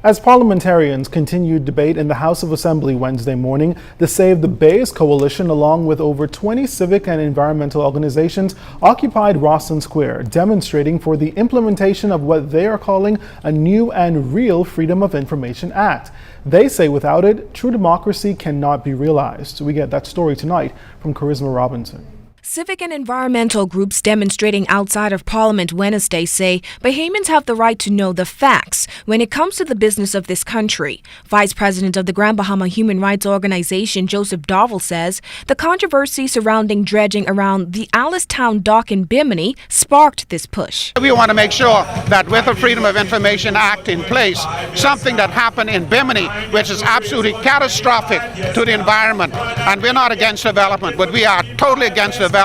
As parliamentarians continued debate in the House of Assembly Wednesday morning, the Save the Bays Coalition, along with over 20 civic and environmental organizations, occupied Rawson Square, demonstrating for the implementation of what they are calling a new and real Freedom of Information Act. They say without it, true democracy cannot be realized. We get that story tonight from Charisma Robinson. Civic and environmental groups demonstrating outside of Parliament Wednesday say Bahamians have the right to know the facts when it comes to the business of this country. Vice President of the Grand Bahama Human Rights Organization, Joseph Darville, says the controversy surrounding dredging around the Allistown dock in Bimini sparked this push. We want to make sure that with the Freedom of Information Act in place, something that happened in Bimini, which is absolutely catastrophic to the environment, and we're not against development, but we are totally against development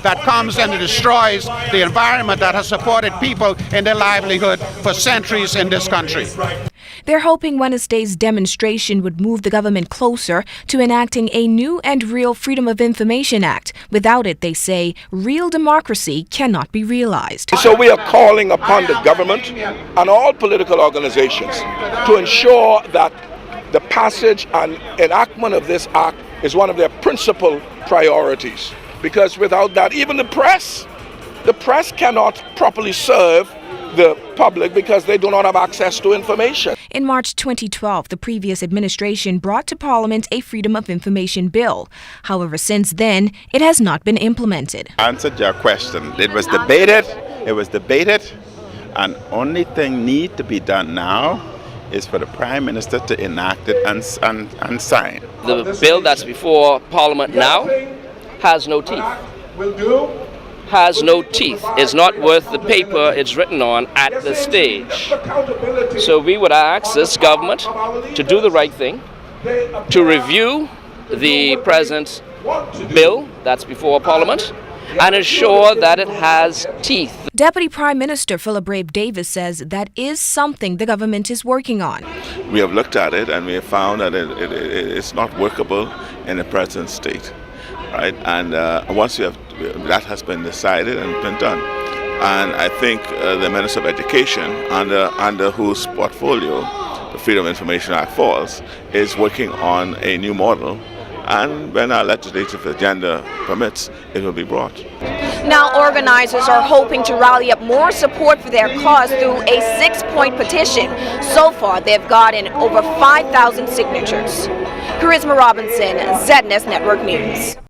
that comes and destroys the environment that has supported people in their livelihood for centuries in this country. They're hoping Wednesday's demonstration would move the government closer to enacting a new and real Freedom of Information Act. Without it, they say, real democracy cannot be realized. So we are calling upon the government and all political organizations to ensure that the passage and enactment of this act is one of their principal priorities. Because without that, even the press cannot properly serve the public because they do not have access to information. In March 2012, the previous administration brought to Parliament a Freedom of Information bill. However, since then, it has not been implemented. Answered your question. It was debated, and only thing need to be done now is for the Prime Minister to enact it and sign. The bill that's before Parliament now has no teeth. Has no teeth. It's not worth the paper it's written on at this stage. So we would ask this government to do the right thing, to review the present bill that's before Parliament, and ensure that it has teeth. Deputy Prime Minister Philip Brave Davis says that is something the government is working on. We have looked at it and we have found that it's not workable in the present state. Right, and once that has been decided and been done, and I think the Minister of Education, under whose portfolio the Freedom of Information Act falls, is working on a new model, and when our legislative agenda permits, it will be brought. Now organizers are hoping to rally up more support for their cause through a 6-point petition. So far, they've gotten over 5,000 signatures. Charisma Robinson, ZNS Network News.